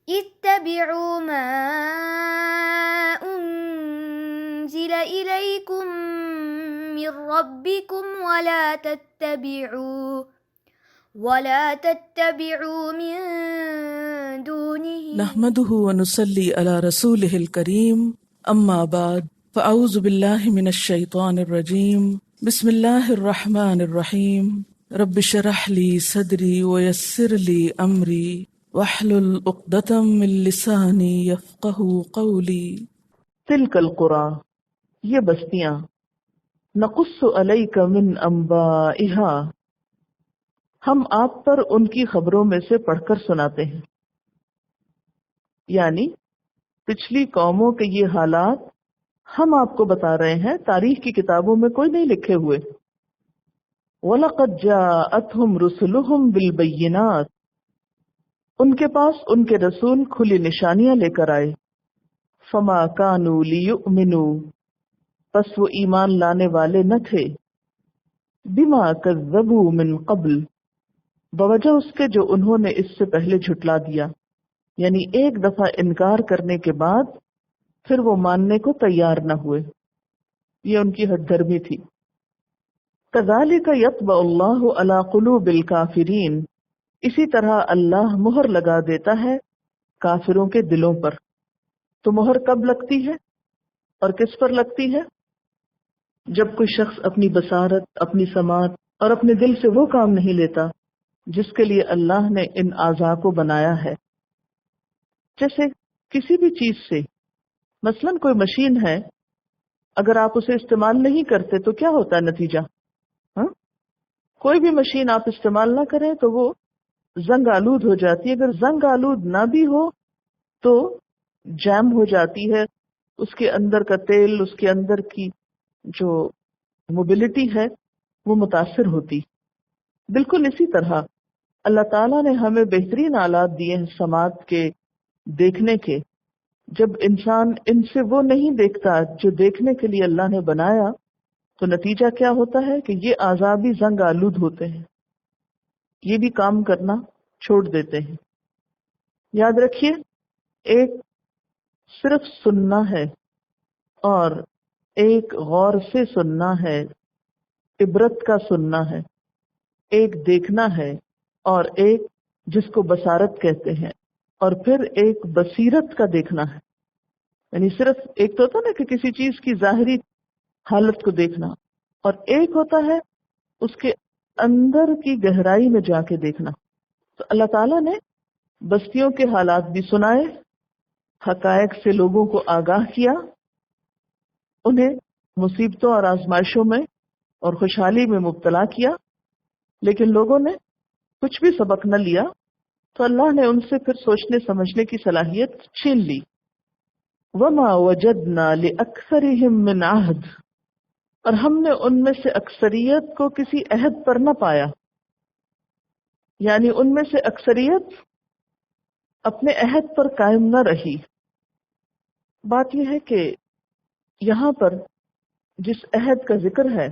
اتبعوا ما انزل الیکم من ربکم ولا تتبعوا من دونه. نحمده ونصلي على رسوله الكريم اما بعد فاعوذ بالله من الشيطان الرجيم بسم الله الرحمن الرحيم رب اشرح لي صدري ويسر لي امري واحلل عقدة من لساني يفقهوا قولي. تلك القرى، یہ بستیاں، نقص علیک من انبائها، ہم آپ پر ان کی خبروں میں سے پڑھ کر سناتے ہیں. یعنی پچھلی قوموں کے یہ حالات ہم آپ کو بتا رہے ہیں، تاریخ کی کتابوں میں کوئی نہیں لکھے ہوئے. وَلَقَدْ جَاءَتْهُمْ رُسُلُهُمْ بِالْبَيِّنَاتِ، ان کے پاس ان کے رسول کھلی نشانیاں لے کر آئے. فَمَا كَانُوا لِيُؤْمِنُوا، پس وہ ایمان لانے والے نہ تھے. بِمَا كَذَّبُوا مِن قَبْلُ، بوجہ اس کے جو انہوں نے اس سے پہلے جھٹلا دیا. یعنی ایک دفعہ انکار کرنے کے بعد پھر وہ ماننے کو تیار نہ ہوئے، یہ ان کی ہٹ دھرمی تھی. کذالک یطبع اللہ علی قلوب الکافرین، اسی طرح اللہ مہر لگا دیتا ہے کافروں کے دلوں پر. تو مہر کب لگتی ہے اور کس پر لگتی ہے؟ جب کوئی شخص اپنی بصارت، اپنی سماعت اور اپنے دل سے وہ کام نہیں لیتا جس کے لیے اللہ نے ان اعضاء کو بنایا ہے. جیسے کسی بھی چیز سے، مثلا کوئی مشین ہے، اگر آپ اسے استعمال نہیں کرتے تو کیا ہوتا ہے نتیجہ؟ کوئی بھی مشین آپ استعمال نہ کریں تو وہ زنگ آلود ہو جاتی ہے. اگر زنگ آلود نہ بھی ہو تو جیم ہو جاتی ہے، اس کے اندر کا تیل، اس کے اندر کی جو موبلٹی ہے وہ متاثر ہوتی. بالکل اسی طرح اللہ تعالیٰ نے ہمیں بہترین آلات دیے ہیں سماعت کے، دیکھنے کے. جب انسان ان سے وہ نہیں دیکھتا جو دیکھنے کے لیے اللہ نے بنایا تو نتیجہ کیا ہوتا ہے کہ یہ اعضاء بھی زنگ آلود ہوتے ہیں، یہ بھی کام کرنا چھوڑ دیتے ہیں. یاد رکھیے، ایک صرف سننا ہے اور ایک غور سے سننا ہے، عبرت کا سننا ہے. ایک دیکھنا ہے اور ایک جس کو بصارت کہتے ہیں، اور پھر ایک بصیرت کا دیکھنا ہے. یعنی صرف ایک تو ہوتا نا کہ کسی چیز کی ظاہری حالت کو دیکھنا، اور ایک ہوتا ہے اس کے اندر کی گہرائی میں جا کے دیکھنا. تو اللہ تعالیٰ نے بستیوں کے حالات بھی سنائے، حقائق سے لوگوں کو آگاہ کیا، انہیں مصیبتوں اور آزمائشوں میں اور خوشحالی میں مبتلا کیا، لیکن لوگوں نے کچھ بھی سبق نہ لیا تو اللہ نے ان سے پھر سوچنے سمجھنے کی صلاحیت چھین لی. وَمَا وَجَدْنَا لِأَكْثَرِهِم مِّنْ عَهْدٍ، اور ہم نے ان میں سے اکثریت کو کسی عہد پر نہ پایا. یعنی ان میں سے اکثریت اپنے عہد پر قائم نہ رہی. بات یہ ہے کہ یہاں پر جس عہد کا ذکر ہے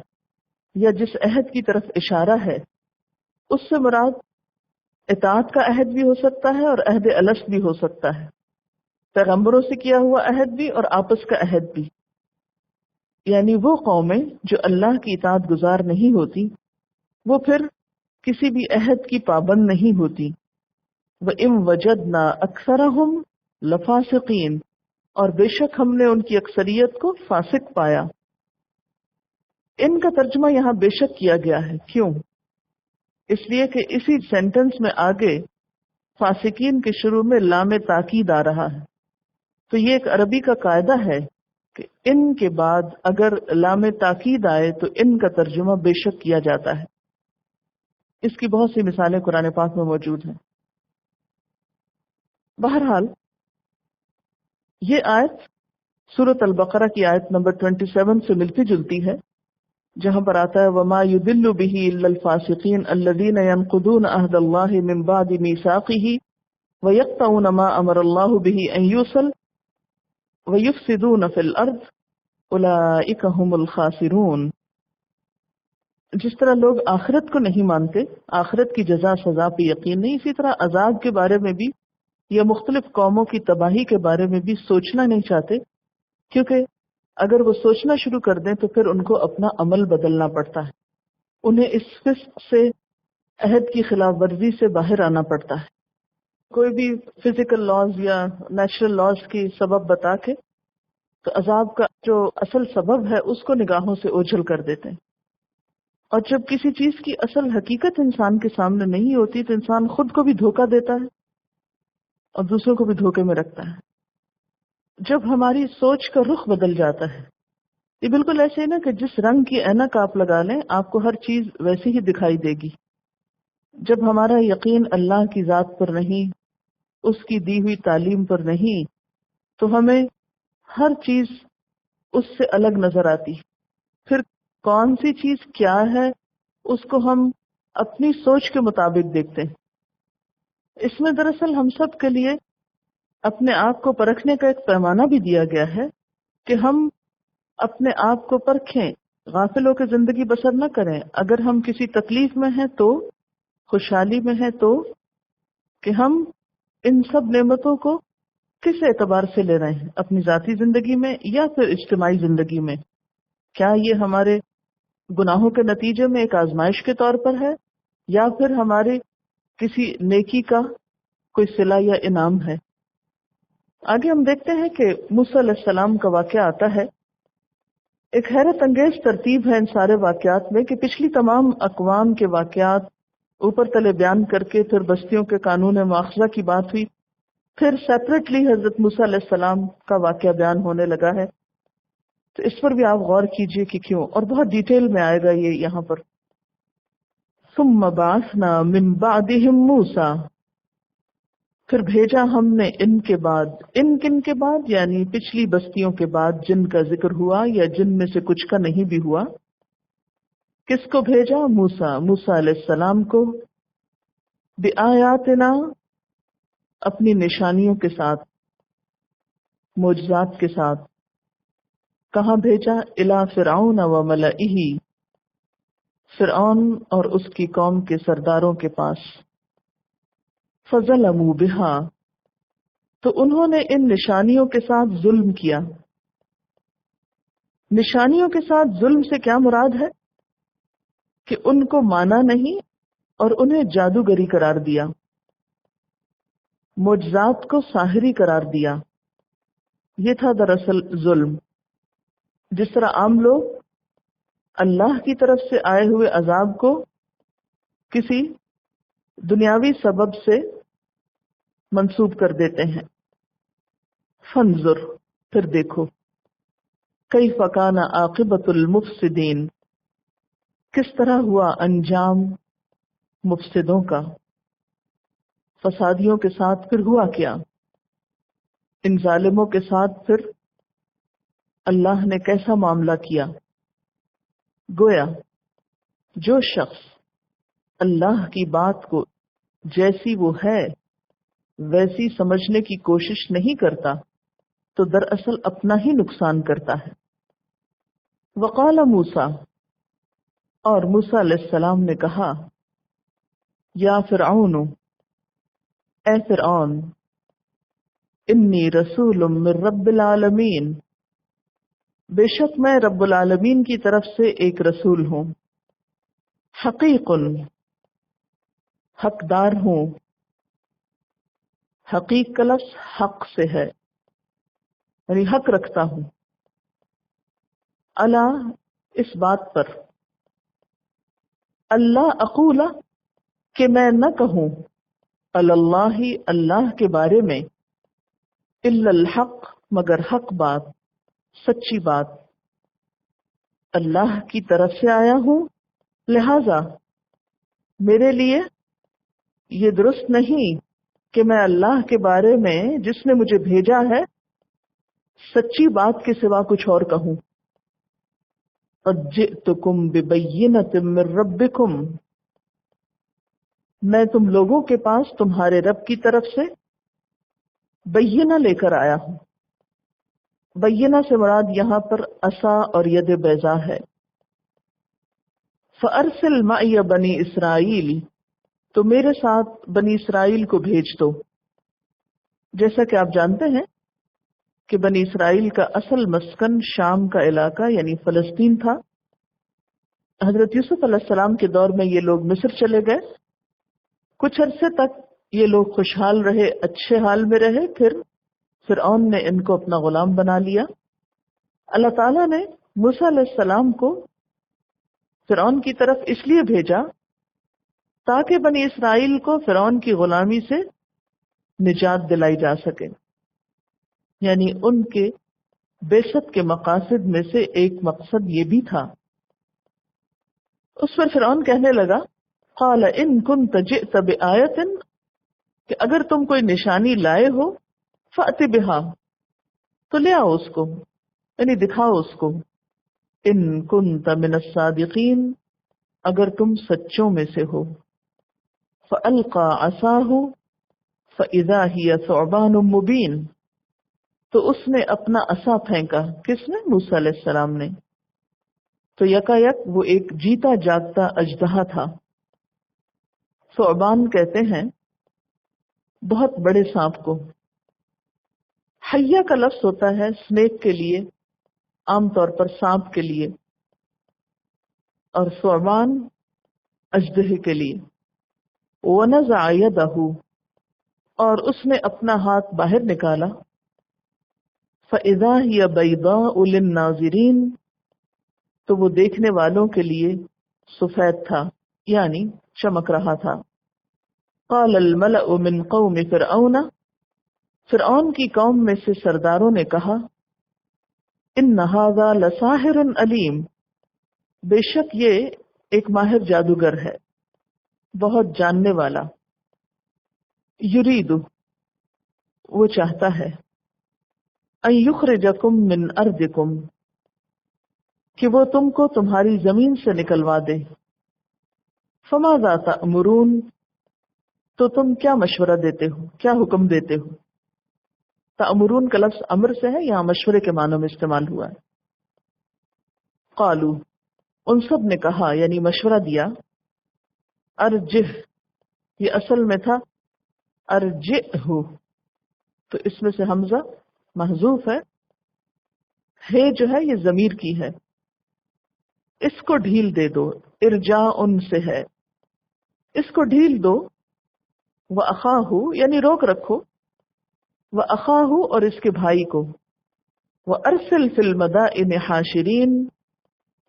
یا جس عہد کی طرف اشارہ ہے، اس سے مراد اطاعت کا عہد بھی ہو سکتا ہے اور عہد الست بھی ہو سکتا ہے. پیغمبروں سے کیا ہوا عہد بھی اور آپس کا عہد بھی. یعنی وہ قومیں جو اللہ کی اطاعت گزار نہیں ہوتی وہ پھر کسی بھی عہد کی پابند نہیں ہوتی. وَإِن وَجَدْنَا أَكْثَرَهُمْ لَفَاسِقِينَ، اور بے شک ہم نے ان کی اکثریت کو فاسق پایا. ان کا ترجمہ یہاں بے شک کیا گیا ہے. کیوں؟ اس لیے کہ اسی سینٹنس میں آگے فاسقین کے شروع میں لام تاکید آ رہا ہے. تو یہ ایک عربی کا قاعدہ ہے کہ ان کے بعد اگر لام تاکید آئے تو ان کا ترجمہ بے شک کیا جاتا ہے. اس کی بہت سی مثالیں قرآن پاک میں موجود ہیں. بہرحال یہ آیت سورۃ البقرہ کی آیت نمبر 27 سے ملتی جلتی ہے، جہاں پر آتا ہے وَمَا يُضِلُّ بِهِ إِلَّا الْفَاسِقِينَ الَّذِينَ يَنقُضُونَ عَهْدَ اللَّهِ مِن بَعْدِ مِيثَاقِهِ وَيَقْطَعُونَ مَا أَمَرَ اللَّهُ بِهِ أَن يُوصَلَ وَيُفْسِدُونَ فِي الْأَرْضِ أُولَئِكَ هُمُ الْخَاسِرُونَ. جس طرح لوگ آخرت کو نہیں مانتے، آخرت کی جزا سزا پہ یقین نہیں، اسی طرح عذاب کے بارے میں بھی یا مختلف قوموں کی تباہی کے بارے میں بھی سوچنا نہیں چاہتے، کیونکہ اگر وہ سوچنا شروع کر دیں تو پھر ان کو اپنا عمل بدلنا پڑتا ہے، انہیں اس فسق سے، عہد کی خلاف ورزی سے باہر آنا پڑتا ہے۔ کوئی بھی فزیکل لاز یا نیچرل لاز کی سبب بتا کے تو عذاب کا جو اصل سبب ہے اس کو نگاہوں سے اوجھل کر دیتے ہیں، اور جب کسی چیز کی اصل حقیقت انسان کے سامنے نہیں ہوتی تو انسان خود کو بھی دھوکہ دیتا ہے اور دوسروں کو بھی دھوکے میں رکھتا ہے۔ جب ہماری سوچ کا رخ بدل جاتا ہے، یہ بالکل ایسے ہی نا کہ جس رنگ کی اینک آپ لگا لیں آپ کو ہر چیز ویسی ہی دکھائی دے گی۔ جب ہمارا یقین اللہ کی ذات پر نہیں، اس کی دی ہوئی تعلیم پر نہیں، تو ہمیں ہر چیز اس سے الگ نظر آتی۔ پھر کون سی چیز کیا ہے اس کو ہم اپنی سوچ کے مطابق دیکھتے ہیں۔ اس میں دراصل ہم سب کے لیے اپنے آپ کو پرکھنے کا ایک پیمانہ بھی دیا گیا ہے کہ ہم اپنے آپ کو پرکھیں، غافل ہو کے زندگی بسر نہ کریں۔ اگر ہم کسی تکلیف میں ہیں تو، خوشحالی میں ہیں تو، کہ ہم ان سب نعمتوں کو کس اعتبار سے لے رہے ہیں، اپنی ذاتی زندگی میں یا پھر اجتماعی زندگی میں۔ کیا یہ ہمارے گناہوں کے نتیجے میں ایک آزمائش کے طور پر ہے، یا پھر ہمارے کسی نیکی کا کوئی صلہ یا انعام ہے؟ آگے ہم دیکھتے ہیں کہ موسیٰ علیہ السلام کا واقعہ آتا ہے۔ ایک حیرت انگیز ترتیب ہے ان سارے واقعات میں کہ پچھلی تمام اقوام کے واقعات اوپر تلے بیان کر کے پھر بستیوں کے قانون مواخذہ کی بات ہوئی، پھر سیپریٹلی حضرت موسیٰ علیہ السلام کا واقعہ بیان ہونے لگا ہے۔ تو اس پر بھی آپ غور کیجئے کہ کیوں، اور بہت ڈیٹیل میں آئے گا یہ یہاں پر۔ ثم بعثنا من بعدهم موسیٰ، پھر بھیجا ہم نے ان کے بعد، ان کن کے بعد یعنی پچھلی بستیوں کے بعد جن کا ذکر ہوا یا جن میں سے کچھ کا نہیں بھی ہوا۔ کس کو بھیجا؟ موسیٰ علیہ السلام کو، بآیاتنا، اپنی نشانیوں کے ساتھ، معجزات کے ساتھ۔ کہاں بھیجا؟ الی فرعون و ملئہ، فرعون اور اس کی قوم کے سرداروں کے پاس۔ فظلموا بہا، تو انہوں نے ان نشانیوں کے ساتھ ظلم کیا۔ نشانیوں کے ساتھ ظلم سے کیا مراد ہے؟ کہ ان کو مانا نہیں اور انہیں جادوگری قرار دیا، معجزات کو ساحری قرار دیا۔ یہ تھا دراصل ظلم۔ جس طرح عام لوگ اللہ کی طرف سے آئے ہوئے عذاب کو کسی دنیاوی سبب سے منسوب کر دیتے ہیں۔ فانظر، پھر دیکھو، کیف کان عاقبۃ المفسدین، کس طرح ہوا انجام مفسدوں کا، فسادیوں کے ساتھ پھر ہوا کیا، ان ظالموں کے ساتھ پھر اللہ نے کیسا معاملہ کیا۔ گویا جو شخص اللہ کی بات کو جیسی وہ ہے ویسی سمجھنے کی کوشش نہیں کرتا تو دراصل اپنا ہی نقصان کرتا ہے۔ وقال موسیٰ، اور موسیٰ علیہ السلام نے کہا، یا فرعون، اے فرعون، انی رسول من رب العالمین، بے شک میں رب العالمین کی طرف سے ایک رسول ہوں، حقیق، حقدار ہوں۔ حقیق کا لفظ حق سے ہے، یعنی حق رکھتا ہوں۔ اللہ، اس بات پر، اللہ اقول، کہ میں نہ کہوں، اللہ، اللہ کے بارے میں، الا الحق، مگر حق بات، سچی بات۔ اللہ کی طرف سے آیا ہوں، لہذا میرے لیے یہ درست نہیں کہ میں اللہ کے بارے میں جس نے مجھے بھیجا ہے سچی بات کے سوا کچھ اور کہوں۔ قد جئتکم ببینۃ من ربکم، میں تم لوگوں کے پاس تمہارے رب کی طرف سے بینہ لے کر آیا ہوں۔ بینہ سے مراد یہاں پر عصا اور ید بیضا ہے۔ فارسل معی بنی اسرائیل، تو میرے ساتھ بنی اسرائیل کو بھیج دو۔ جیسا کہ آپ جانتے ہیں کہ بنی اسرائیل کا اصل مسکن شام کا علاقہ یعنی فلسطین تھا. حضرت یوسف علیہ السلام کے دور میں یہ لوگ مصر چلے گئے. کچھ عرصے تک یہ لوگ خوشحال رہے، اچھے حال میں رہے. پھر فرعون نے ان کو اپنا غلام بنا لیا. اللہ تعالیٰ نے موسیٰ علیہ السلام کو فرعون کی طرف اس لیے بھیجا تاکہ بنی اسرائیل کو فرعون کی غلامی سے نجات دلائی جا سکے. یعنی ان کے بعثت کے مقاصد میں سے ایک مقصد یہ بھی تھا. اس پر فرعون کہنے لگا قال ان كنت جئت بآیۃ، کہ اگر تم کوئی نشانی لائے ہو فأت بها، تو لے آؤ اس کو، یعنی دکھاؤ اس کو. ان كنت من الصادقین، اگر تم سچوں میں سے ہو. فألقى عصاه فإذا هي ثعبان مبین، تو اس نے اپنا عصا پھینکا. کس نے؟ موسیٰ علیہ السلام نے. تو یکایک وہ ایک جیتا جاگتا اژدہا تھا. ثعبان کہتے ہیں بہت بڑے سانپ کو. حیہ کا لفظ ہوتا ہے سنیک کے لیے، عام طور پر سانپ کے لیے، اور ثعبان اژدہے کے لیے. وَنَزَعَ يَدَهُ، اور اس نے اپنا ہاتھ باہر نکالا. فَإِذَا هِيَ بَيْضَاءُ لِلنَّاظِرِينَ، تو وہ دیکھنے والوں کے لیے سفید تھا، یعنی چمک رہا تھا. قَالَ الْمَلَأُ مِنْ قَوْمِ فِرْعَوْنَ، فرعون کی قوم میں سے سرداروں نے کہا إِنَّ هَذَا لَسَاحِرٌ عَلِيمٌ، بے شک یہ ایک ماہر جادوگر ہے، بہت جاننے والا. یرید، وہ چاہتا ہے، ان یخرجکم من ارضکم، کہ وہ تم کو تمہاری زمین سے نکلوا دے. فماذا تأمرون، تو تم کیا مشورہ دیتے ہو، کیا حکم دیتے ہو. تأمرون کا لفظ امر سے ہے، یہاں مشورے کے معنوں میں استعمال ہوا ہے. قالو، ان سب نے کہا یعنی مشورہ دیا. ارجہ، یہ اصل میں تھا ارجئہ، تو اس میں سے حمزہ محذوف ہے جو ہے یہ ضمیر کی ہے. اس کو ڈھیل دے دو. ارجا ان سے ہے، اس کو ڈھیل دو. وَأَخَاهُ، یعنی روک رکھو. وَأَخَاهُ، اور اس کے بھائی کو. وَأَرْسِلْ فِي الْمَدَائِنِ حَاشِرِينَ،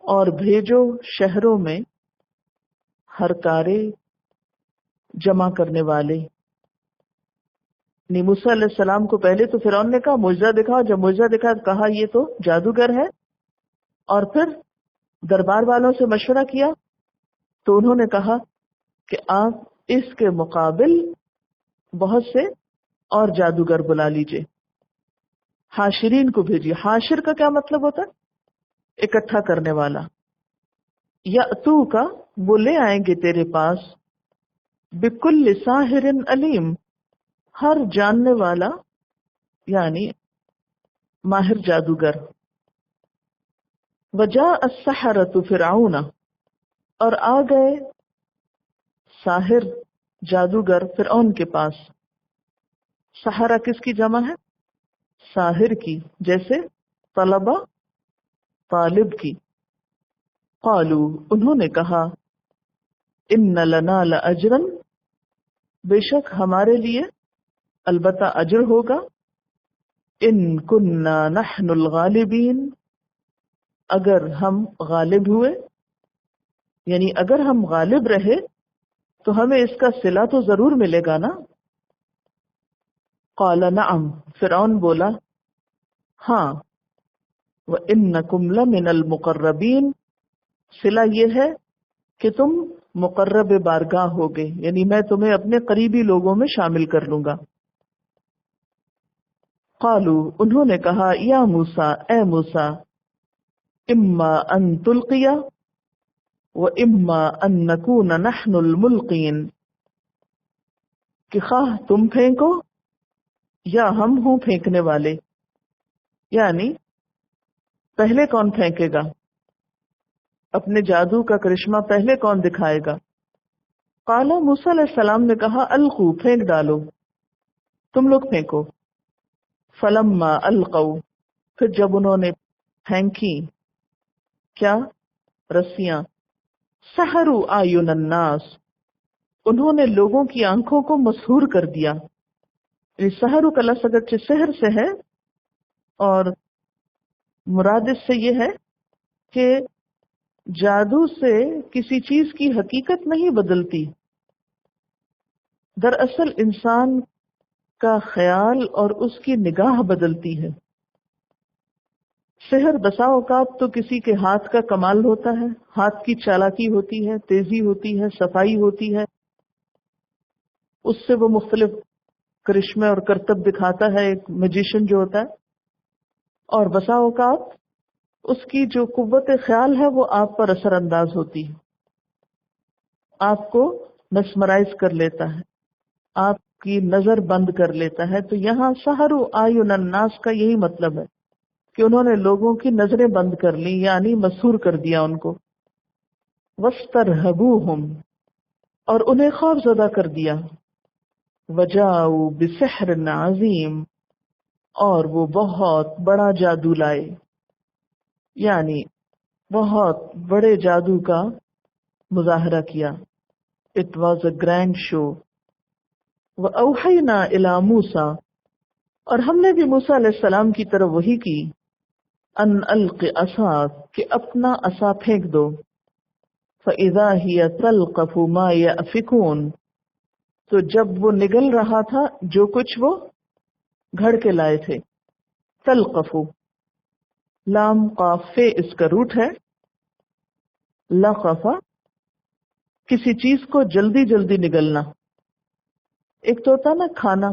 اور بھیجو شہروں میں ہرکارے جمع کرنے والے. موسیٰ علیہ السلام کو پہلے تو فرعون نے کہا معجزہ دکھاؤ. جب معجزہ دکھا تو کہا یہ تو جادوگر ہے. اور پھر دربار والوں سے مشورہ کیا تو انہوں نے کہا کہ آپ اس کے مقابل بہت سے اور جادوگر بلا لیجئے. حاشرین کو بھیجیے. حاشر کا کیا مطلب ہوتا ہے؟ اکٹھا کرنے والا. یأتو کا، وہ لے آئیں گے تیرے پاس. بکل ساحر علیم، ہر جاننے والا یعنی ماہر جادوگر. وجاء السحرۃ فرعون، اور آ گئے ساحر جادوگر فرعون کے پاس. سحرہ کس کی جمع ہے؟ ساحر کی، جیسے طلبہ طالب کی. قالو، انہوں نے کہا ان لنا لاجرا، بے شک ہمارے لیے البتہ اجر ہوگا. ان کننا نحن الغالبین، اگر ہم غالب ہوئے، یعنی اگر ہم غالب رہے تو ہمیں اس کا صلہ تو ضرور ملے گا نا. قال نعم، فرعون بولا ہاں. وانکم لمن المقربین، صلہ یہ ہے کہ تم مقرب بارگاہ ہوگے، یعنی میں تمہیں اپنے قریبی لوگوں میں شامل کر لوں گا. قالو، انہوں نے کہا یا موسیٰ، اے موسیٰ، اما ان تلقی و اما ان نکون نحن الملقین، کہ خواہ تم پھینکو یا ہم ہوں پھینکنے والے. یعنی پہلے کون پھینکے گا، اپنے جادو کا کرشمہ پہلے کون دکھائے گا. قال، موسیٰ علیہ السلام نے کہا القو، پھینک ڈالو، تم لوگ پھینکو. فلما القوا، پھر جب انہوں نے پھینکی کیا رسیاں، سحروا اعین الناس، انہوں نے لوگوں کی آنکھوں کو مسحور کر دیا. یعنی سحر کا لفظ اگرچہ سحر سے ہے اور مراد اس سے یہ ہے کہ جادو سے کسی چیز کی حقیقت نہیں بدلتی، دراصل انسان کا خیال اور اس کی نگاہ بدلتی ہے. سحر بسا اوقات تو کسی کے ہاتھ کا کمال ہوتا ہے، ہاتھ کی چالاکی ہوتی ہے، تیزی ہوتی ہے، صفائی ہوتی ہے، اس سے وہ مختلف کرشمے اور کرتب دکھاتا ہے ایک میجیشین جو ہوتا ہے. اور بسا اوقات اس کی جو قوت خیال ہے وہ آپ پر اثر انداز ہوتی ہے، آپ کو مسمرائز کر لیتا ہے، آپ کی نظر بند کر لیتا ہے. تو یہاں سحروا اعین الناس کا یہی مطلب ہے کہ انہوں نے لوگوں کی نظریں بند کر لی، یعنی مسحور کر دیا ان کو. وَاسْتَرْهَبُوهُمْ، اور انہیں خوف زدہ کر دیا. وَجَاءُوا بِسِحْرٍ عَظِيمٍ، اور وہ بہت بڑا جادو لائے، یعنی بہت بڑے جادو کا مظاہرہ کیا. It was a grand show. وَأَوْحَيْنَا إِلَى مُوسَى، اور ہم نے بھی موسیٰ علیہ السلام کی طرف وحی کی، ان الق عصاک، کہ اپنا عصا پھینک دو. فَإِذَا هِيَ تَلْقَفُ مَا يَأْفِكُونَ، تو جب وہ نگل رہا تھا جو کچھ وہ گھڑ کے لائے تھے. تلقف، لام قاف فے اس کا روٹ ہے. لقف، کسی چیز کو جلدی جلدی نگلنا. ایک تو ہوتا نا کھانا،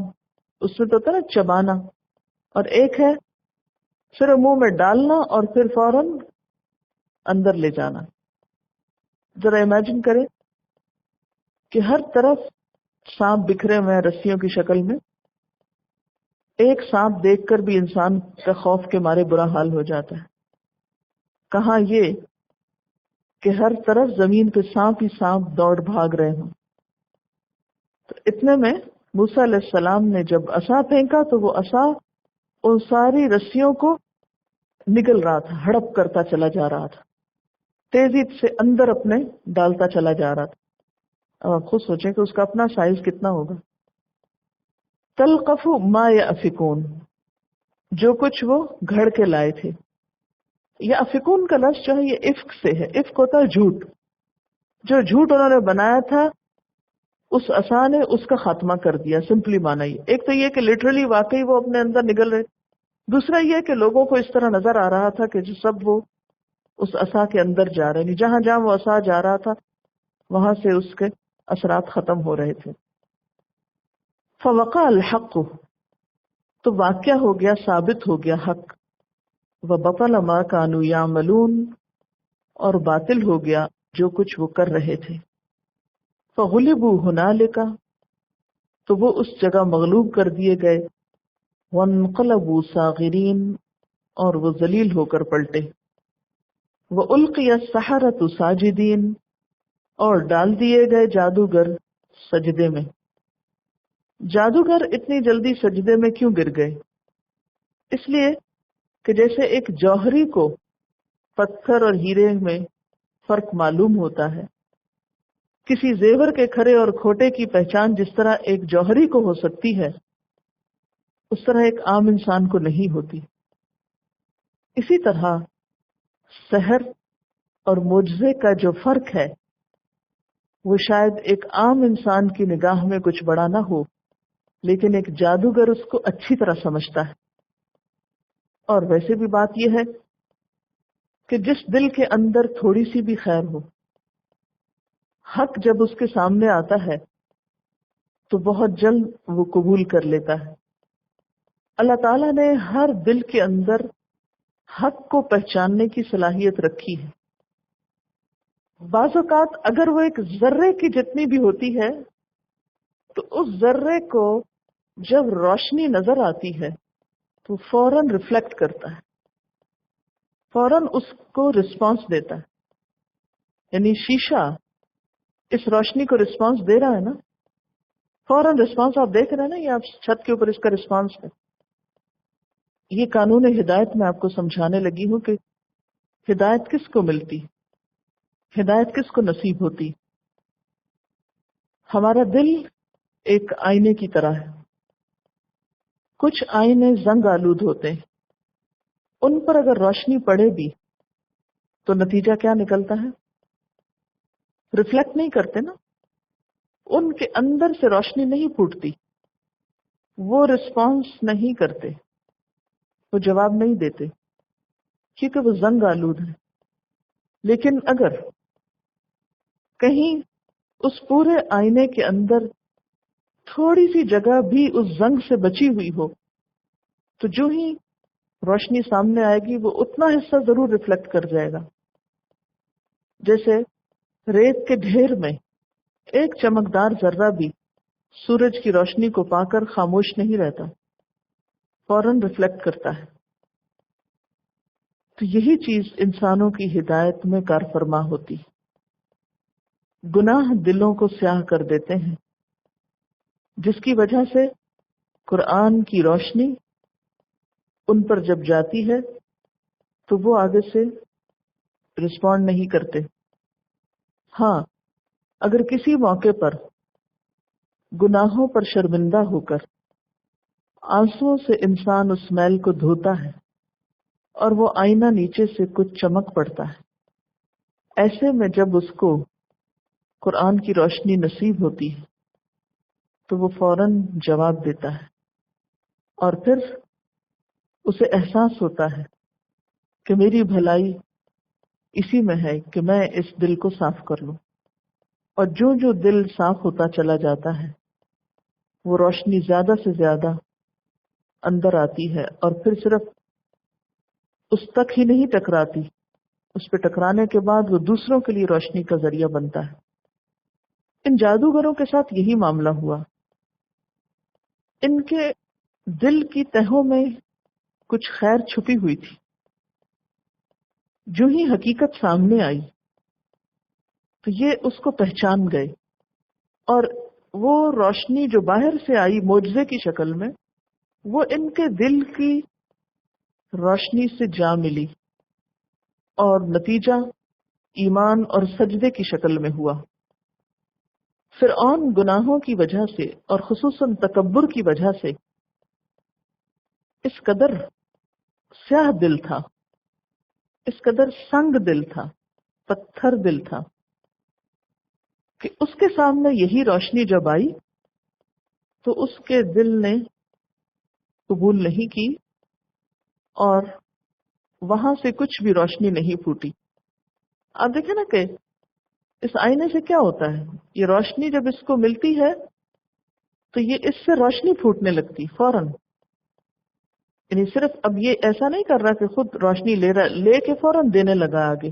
اس میں تو ہوتا نا چبانا، اور ایک ہے صرف منہ میں ڈالنا اور پھر فوراً اندر لے جانا. ذرا امیجن کریں کہ ہر طرف سانپ بکھرے ہوئے ہیں رسیوں کی شکل میں. ایک سانپ دیکھ کر بھی انسان کا خوف کے مارے برا حال ہو جاتا ہے. کہاں یہ کہ ہر طرف زمین پہ سانپ ہی سانپ دوڑ بھاگ رہے ہوں. تو اتنے میں موسیٰ علیہ السلام نے جب عصا پھینکا تو وہ عصا ان ساری رسیوں کو نگل رہا تھا، ہڑپ کرتا چلا جا رہا تھا، تیزی سے اندر اپنے ڈالتا چلا جا رہا تھا. اب آپ خود سوچیں کہ اس کا اپنا سائز کتنا ہوگا. تلقف ما یأفکون، جو کچھ وہ گھڑ کے لائے تھے. یأفکون کا لفظ جو ہے یہ افک سے ہے. افک ہوتا ہے جھوٹ. جو جھوٹ انہوں نے بنایا تھا اس عصا نے اس کا خاتمہ کر دیا. سمپلی مانا یہ، ایک تو یہ کہ لٹرلی واقعی وہ اپنے اندر نگل رہے، دوسرا یہ کہ لوگوں کو اس طرح نظر آ رہا تھا کہ جو سب وہ اس عصا کے اندر جا رہے ہیں، جہاں جہاں وہ عصا جا رہا تھا وہاں سے اس کے اثرات ختم ہو رہے تھے. فوقع الحق، تو واقعہ ہو گیا، ثابت ہو گیا حق. وبطل ما كانوا يعملون، اور باطل ہو گیا جو کچھ وہ کر رہے تھے. فغلبوا هنالک، تو وہ اس جگہ مغلوب کر دیے گئے. وانقلبوا صاغرین، اور وہ ذلیل ہو کر پلٹے. وَأُلْقِيَ السَّحَرَةُ ساجدین، اور ڈال دیے گئے جادوگر سجدے میں. جادوگر اتنی جلدی سجدے میں کیوں گر گئے؟ اس لیے کہ جیسے ایک جوہری کو پتھر اور ہیرے میں فرق معلوم ہوتا ہے، کسی زیور کے کھرے اور کھوٹے کی پہچان جس طرح ایک جوہری کو ہو سکتی ہے اس طرح ایک عام انسان کو نہیں ہوتی. اسی طرح سحر اور معجزے کا جو فرق ہے وہ شاید ایک عام انسان کی نگاہ میں کچھ بڑا نہ ہو، لیکن ایک جادوگر اس کو اچھی طرح سمجھتا ہے. اور ویسے بھی بات یہ ہے کہ جس دل کے اندر تھوڑی سی بھی خیر ہو، حق جب اس کے سامنے آتا ہے تو بہت جلد وہ قبول کر لیتا ہے. اللہ تعالیٰ نے ہر دل کے اندر حق کو پہچاننے کی صلاحیت رکھی ہے. بعض اوقات اگر وہ ایک ذرے کی جتنی بھی ہوتی ہے تو اس ذرے کو جب روشنی نظر آتی ہے تو فوراً ریفلیکٹ کرتا ہے، فوراً اس کو رسپانس دیتا ہے. یعنی شیشہ اس روشنی کو رسپانس دے رہا ہے نا، فوراً رسپانس آپ دیکھ رہے ہیں نا، یہ آپ چھت کے اوپر اس کا رسپانس ہے. یہ قانون ہدایت میں آپ کو سمجھانے لگی ہوں کہ ہدایت کس کو ملتی، ہدایت کس کو نصیب ہوتی۔ ہمارا دل ایک آئینے کی طرح ہے۔ کچھ آئینے زنگ آلود ہوتے ہیں، ان پر اگر روشنی پڑے بھی تو نتیجہ کیا نکلتا ہے؟ ریفلیکٹ نہیں کرتے نا، ان کے اندر سے روشنی نہیں پھوٹتی، وہ رسپانس نہیں کرتے، وہ جواب نہیں دیتے، کیونکہ وہ زنگ آلود ہے۔ لیکن اگر کہیں اس پورے آئینے کے اندر تھوڑی سی جگہ بھی اس زنگ سے بچی ہوئی ہو تو جو ہی روشنی سامنے آئے گی وہ اتنا حصہ ضرور ریفلیکٹ کر جائے گا۔ جیسے ریت کے ڈھیر میں ایک چمکدار ذرہ بھی سورج کی روشنی کو پا کر خاموش نہیں رہتا، فوراً ریفلیکٹ کرتا ہے۔ تو یہی چیز انسانوں کی ہدایت میں کار فرما ہوتی۔ گناہ دلوں کو سیاہ کر دیتے ہیں، جس کی وجہ سے قرآن کی روشنی ان پر جب جاتی ہے تو وہ آگے سے رسپونڈ نہیں کرتے۔ ہاں، اگر کسی موقع پر گناہوں پر شرمندہ ہو کر آنسوؤں سے انسان اس میل کو دھوتا ہے اور وہ آئینہ نیچے سے کچھ چمک پڑتا ہے، ایسے میں جب اس کو قرآن کی روشنی نصیب ہوتی ہے تو وہ فوراً جواب دیتا ہے، اور پھر اسے احساس ہوتا ہے کہ میری بھلائی اسی میں ہے کہ میں اس دل کو صاف کر لوں۔ اور جو جو دل صاف ہوتا چلا جاتا ہے وہ روشنی زیادہ سے زیادہ اندر آتی ہے، اور پھر صرف اس تک ہی نہیں ٹکراتی، اس پہ ٹکرانے کے بعد وہ دوسروں کے لیے روشنی کا ذریعہ بنتا ہے۔ ان جادوگروں کے ساتھ یہی معاملہ ہوا۔ ان کے دل کی تہوں میں کچھ خیر چھپی ہوئی تھی، جو ہی حقیقت سامنے آئی تو یہ اس کو پہچان گئے، اور وہ روشنی جو باہر سے آئی معجزے کی شکل میں، وہ ان کے دل کی روشنی سے جا ملی، اور نتیجہ ایمان اور سجدے کی شکل میں ہوا۔ فرعون گناہوں کی وجہ سے اور خصوصاً تکبر کی وجہ سے اس قدر سیاہ دل تھا، اس قدر سنگ دل تھا، پتھر دل تھا، کہ اس کے سامنے یہی روشنی جب آئی تو اس کے دل نے قبول نہیں کی، اور وہاں سے کچھ بھی روشنی نہیں پھوٹی۔ آپ دیکھیں نا کہ اس آئینے سے کیا ہوتا ہے، یہ روشنی جب اس کو ملتی ہے تو یہ اس سے روشنی پھوٹنے لگتی فوراً۔ یعنی صرف اب یہ ایسا نہیں کر رہا کہ خود روشنی لے کے فوراً دینے لگا آگے،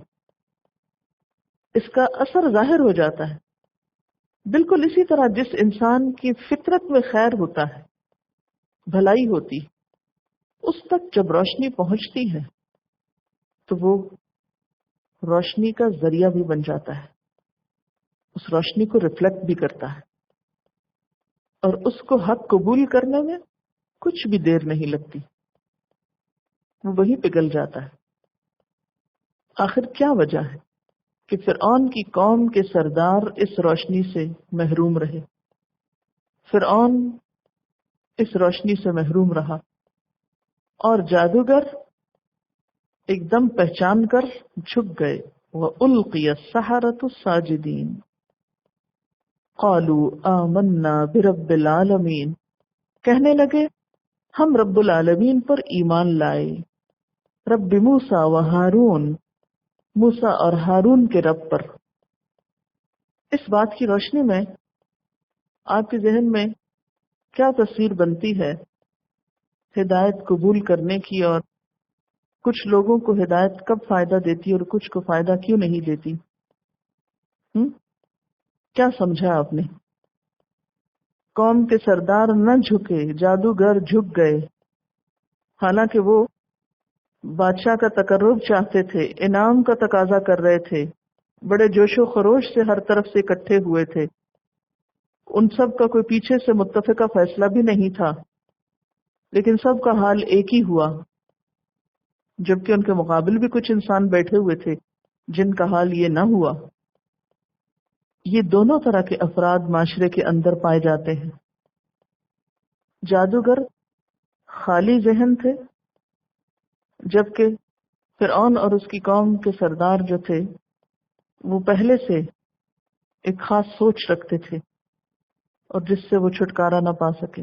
اس کا اثر ظاہر ہو جاتا ہے۔ بالکل اسی طرح جس انسان کی فطرت میں خیر ہوتا ہے، بھلائی ہوتی، اس تک جب روشنی پہنچتی ہے تو وہ روشنی کا ذریعہ بھی بن جاتا ہے، اس روشنی کو ریفلیکٹ بھی کرتا ہے، اور اس کو حق قبول کرنے میں کچھ بھی دیر نہیں لگتی، وہ وہی پگھل جاتا ہے۔ آخر کیا وجہ ہے کہ فرعون کی قوم کے سردار اس روشنی سے محروم رہے؟ فرعون اس روشنی سے محروم رہا، اور جادوگر ایک دم پہچان کر جھک گئے۔ وَأُلْقِيَ السَّحَرَةُ سَاجِدِينَ قَالُوا آمَنَّا بِرَبِّ الْعَالَمِينَ، کہنے لگے ہم رب العالمین پر ایمان لائے، رب موسیٰ و ہارون، موسیٰ اور ہارون کے رب پر۔ اس بات کی روشنی میں آپ کے ذہن میں کیا تصویر بنتی ہے ہدایت قبول کرنے کی، اور کچھ لوگوں کو ہدایت کب فائدہ دیتی اور کچھ کو فائدہ کیوں نہیں دیتی؟ کیا سمجھا آپ نے؟ قوم کے سردار نہ جھکے، جادوگر جھک گئے، حالانکہ وہ بادشاہ کا تقرب چاہتے تھے، انعام کا تقاضا کر رہے تھے، بڑے جوش و خروش سے ہر طرف سے اکٹھے ہوئے تھے، ان سب کا کوئی پیچھے سے متفقہ فیصلہ بھی نہیں تھا، لیکن سب کا حال ایک ہی ہوا جبکہ ان کے مقابل بھی کچھ انسان بیٹھے ہوئے تھے جن کا حال یہ نہ ہوا۔ یہ دونوں طرح کے افراد معاشرے کے اندر پائے جاتے ہیں۔ جادوگر خالی ذہن تھے، جبکہ فرعون اور اس کی قوم کے سردار جو تھے وہ پہلے سے ایک خاص سوچ رکھتے تھے اور جس سے وہ چھٹکارا نہ پا سکے۔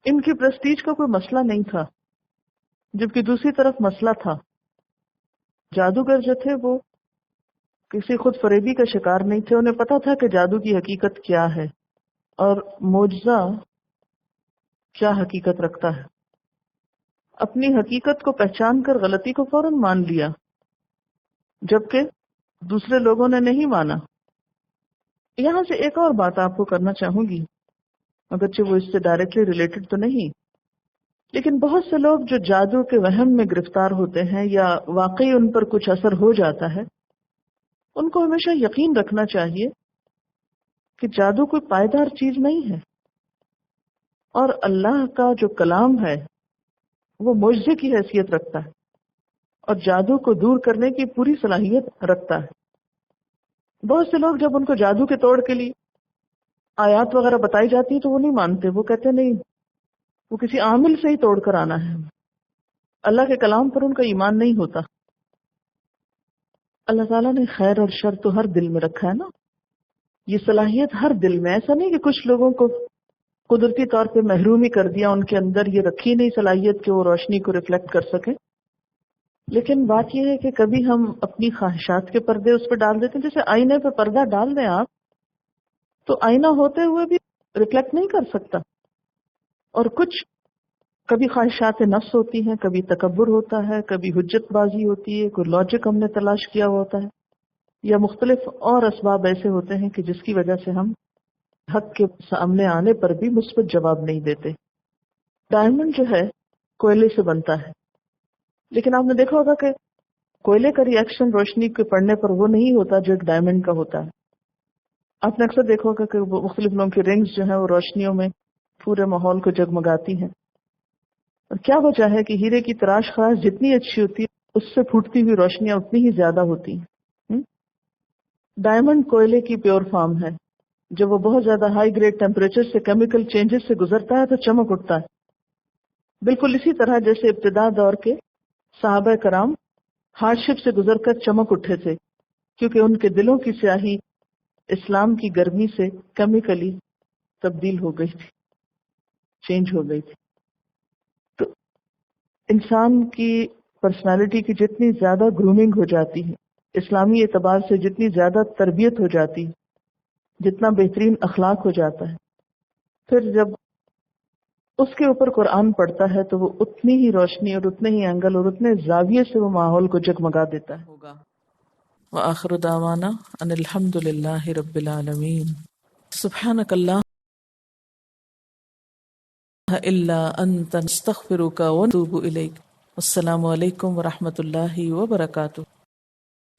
ان کی پریسٹیج کا کوئی مسئلہ نہیں تھا، جبکہ دوسری طرف مسئلہ تھا۔ جادوگر جو تھے وہ کسی خود فریبی کا شکار نہیں تھے، انہیں پتا تھا کہ جادو کی حقیقت کیا ہے اور معجزہ کیا حقیقت رکھتا ہے۔ اپنی حقیقت کو پہچان کر غلطی کو فوراً مان لیا، جبکہ دوسرے لوگوں نے نہیں مانا۔ یہاں سے ایک اور بات آپ کو کرنا چاہوں گی، اگرچہ وہ اس سے ڈائریکٹلی ریلیٹڈ تو نہیں، لیکن بہت سے لوگ جو جادو کے وہم میں گرفتار ہوتے ہیں یا واقعی ان پر کچھ اثر ہو جاتا ہے، ان کو ہمیشہ یقین رکھنا چاہیے کہ جادو کوئی پائیدار چیز نہیں ہے، اور اللہ کا جو کلام ہے وہ معجزے کی حیثیت رکھتا ہے اور جادو کو دور کرنے کی پوری صلاحیت رکھتا ہے۔ بہت سے لوگ جب ان کو جادو کے توڑ کے لیے آیات وغیرہ بتائی جاتی ہیں تو وہ نہیں مانتے، وہ کہتے نہیں، وہ کسی عامل سے ہی توڑ کر آنا ہے، اللہ کے کلام پر ان کا ایمان نہیں ہوتا۔ اللہ تعالیٰ نے خیر اور شر تو ہر دل میں رکھا ہے نا، یہ صلاحیت ہر دل میں، ایسا نہیں کہ کچھ لوگوں کو قدرتی طور پہ محروم ہی کر دیا، ان کے اندر یہ رکھی نہیں صلاحیت کہ وہ روشنی کو ریفلیکٹ کر سکے۔ لیکن بات یہ ہے کہ کبھی ہم اپنی خواہشات کے پردے اس پہ ڈال دیتے ہیں، جیسے آئینے پہ پردہ ڈال دیں آپ تو آئینہ ہوتے ہوئے بھی ریفلیکٹ نہیں کر سکتا، اور کچھ کبھی خواہشات نفس ہوتی ہیں، کبھی تکبر ہوتا ہے، کبھی حجت بازی ہوتی ہے، کوئی لاجک ہم نے تلاش کیا ہوتا ہے، یا مختلف اور اسباب ایسے ہوتے ہیں کہ جس کی وجہ سے ہم حق کے سامنے آنے پر بھی مثبت جواب نہیں دیتے۔ ڈائمنڈ جو ہے کوئلے سے بنتا ہے، لیکن آپ نے دیکھا ہوگا کہ کوئلے کا ری ایکشن روشنی کے پڑنے پر وہ نہیں ہوتا جو ایک ڈائمنڈ کا ہوتا ہے۔ آپ نے اکثر دیکھا ہوگا کہ مختلف لوگوں کی رنگز جو ہیں وہ روشنیوں میں پورے ماحول کو جگمگاتی ہیں، اور کیا وجہ ہے کہ ہیرے کی تراش خراش جتنی اچھی ہوتی ہے اس سے پھوٹتی ہوئی روشنیاں اتنی ہی زیادہ ہوتی ہیں۔ ڈائمنڈ کوئلے کی پیور فارم ہے، جب وہ بہت زیادہ ہائی گریڈ ٹیمپریچر سے کیمیکل چینجز سے گزرتا ہے تو چمک اٹھتا ہے، بالکل اسی طرح جیسے ابتدا دور کے صحابہ کرام ہارڈ شپ سے گزر کر چمک اٹھے تھے، کیونکہ ان کے دلوں کی سیاہی اسلام کی گرمی سے کیمیکلی تبدیل ہو گئی تھی، چینج ہو گئی تھی۔ تو انسان کی پرسنالٹی کی جتنی زیادہ گرومنگ ہو جاتی ہے، اسلامی اعتبار سے جتنی زیادہ تربیت ہو جاتی ہے، جتنا بہترین اخلاق ہو جاتا ہے، پھر جب اس کے اوپر قرآن پڑھتا ہے تو وہ اتنی ہی روشنی اور اتنے ہی اینگل اور اتنے زاویے سے وہ ماحول کو جگمگا دیتا ہے۔ ہوگا۔ وآخر دعوانا ان الحمد للہ رب العالمین۔ سبحانک اللہ الا انت نستغفرک ونتوب الیک۔ السلام علیکم ورحمۃ اللہ وبرکاتہ۔